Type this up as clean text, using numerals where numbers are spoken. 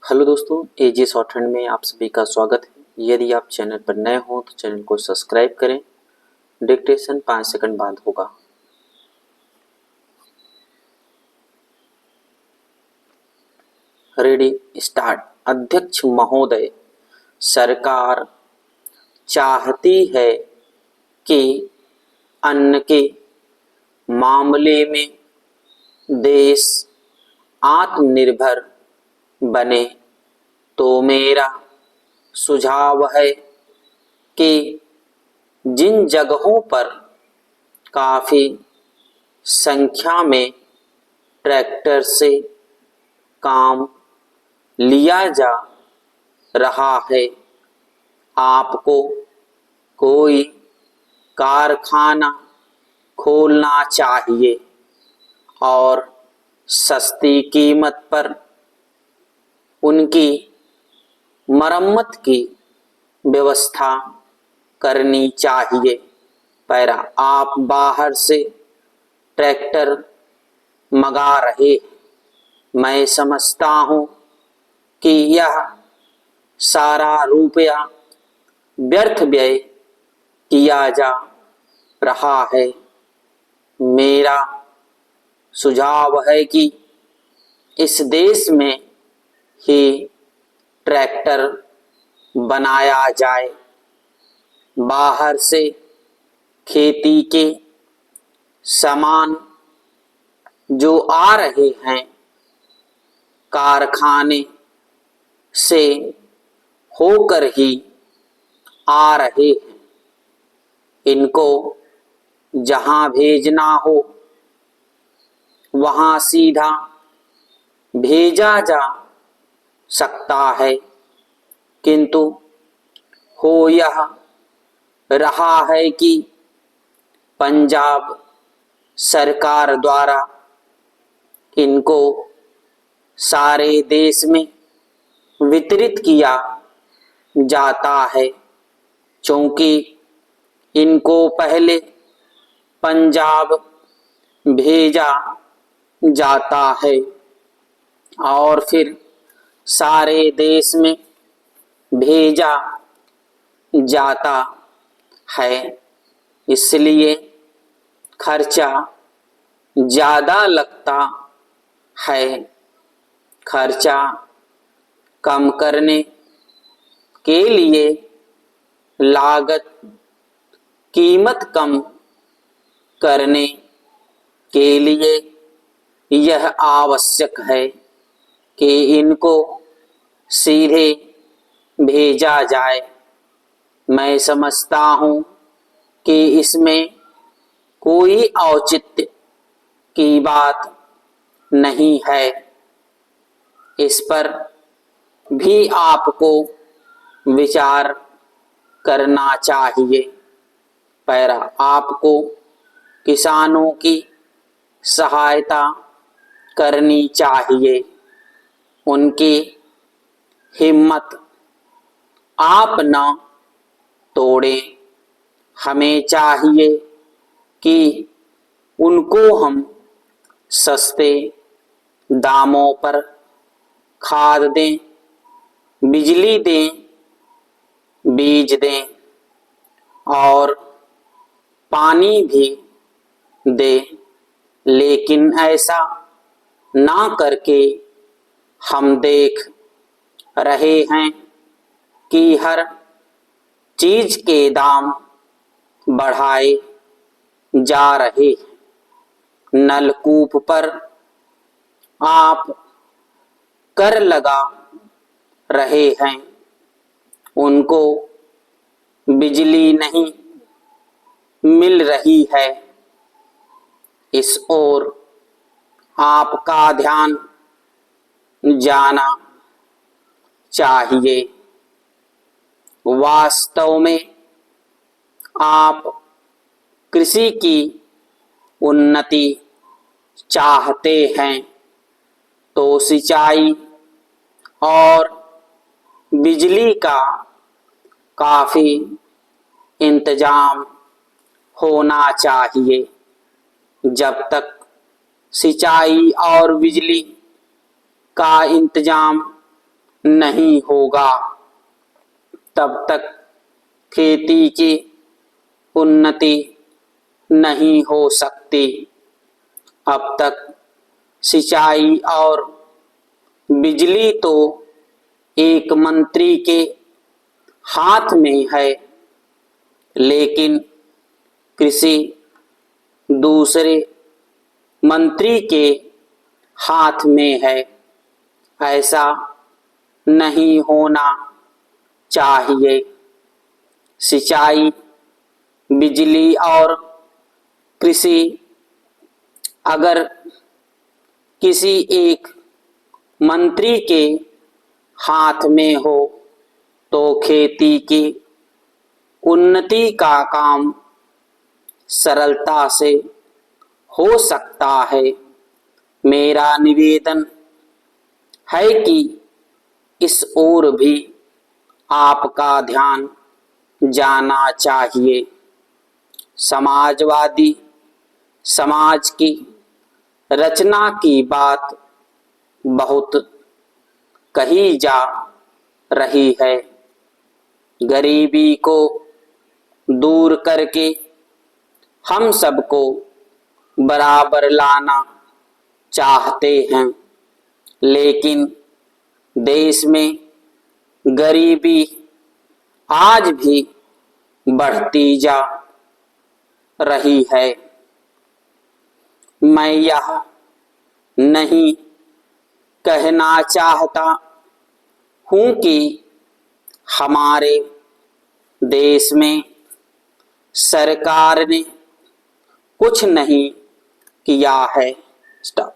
Hello दोस्तों, एजे shorthand में आप सभी का स्वागत है। यदि आप चैनल पर नए हो तो चैनल को सब्सक्राइब करें। डिक्टेशन 5 सेकंड बाद होगा। Ready start. अध्यक्ष महोदय, सरकार चाहती है कि अन्न के मामले में देश आत्मनिर्भर बने, तो मेरा सुझाव है कि जिन जगहों पर काफ़ी संख्या में ट्रैक्टर से काम लिया जा रहा है, आपको कोई कारखाना खोलना चाहिए और सस्ती कीमत पर उनकी मरम्मत की व्यवस्था करनी चाहिए। पैरा, आप बाहर से ट्रैक्टर मंगा रहे, मैं समझता हूँ कि यह सारा रुपया व्यर्थ व्यय किया जा रहा है। मेरा सुझाव है कि इस देश में ही ट्रैक्टर बनाया जाए। बाहर से खेती के सामान जो आ रहे हैं, कारखाने से होकर ही आ रहे हैं। इनको जहां भेजना हो वहां सीधा भेजा जा सकता है, किंतु हो यह रहा है कि पंजाब सरकार द्वारा इनको सारे देश में वितरित किया जाता है, क्योंकि इनको पहले पंजाब भेजा जाता है और फिर सारे देश में भेजा जाता है। इसलिए खर्चा ज़्यादा लगता है। खर्चा कम करने के लिए लागत कीमत कम करने के लिए यह आवश्यक है कि इनको सीधे भेजा जाए। मैं समझता हूँ कि इसमें कोई औचित्य की बात नहीं है। इस पर भी आपको विचार करना चाहिए। पैरा, आपको किसानों की सहायता करनी चाहिए। उनकी हिम्मत आप न तोड़ें। हमें चाहिए कि उनको हम सस्ते दामों पर खाद दें, बिजली दें, बीज दें और पानी भी दें, लेकिन ऐसा ना करके हम देख रहे हैं कि हर चीज के दाम बढ़ाए जा रहे हैं। नलकूप पर आप कर लगा रहे हैं, उनको बिजली नहीं मिल रही है। इस ओर आपका ध्यान जाना चाहिए। वास्तव में आप कृषि की उन्नति चाहते हैं तो सिंचाई और बिजली का काफ़ी इंतजाम होना चाहिए। जब तक सिंचाई और बिजली का इंतजाम नहीं होगा तब तक खेती की उन्नति नहीं हो सकती। अब तक सिंचाई और बिजली तो एक मंत्री के हाथ में है, लेकिन कृषि दूसरे मंत्री के हाथ में है। ऐसा नहीं होना चाहिए। सिंचाई, बिजली और कृषि अगर किसी एक मंत्री के हाथ में हो तो खेती की उन्नति का काम सरलता से हो सकता है। मेरा निवेदन है कि इस ओर भी आपका ध्यान जाना चाहिए। समाजवादी समाज की रचना की बात बहुत कही जा रही है। गरीबी को दूर करके हम सबको बराबर लाना चाहते हैं, लेकिन देश में गरीबी आज भी बढ़ती जा रही है। मैं यह नहीं कहना चाहता हूँ कि हमारे देश में सरकार ने कुछ नहीं किया है। स्टॉप।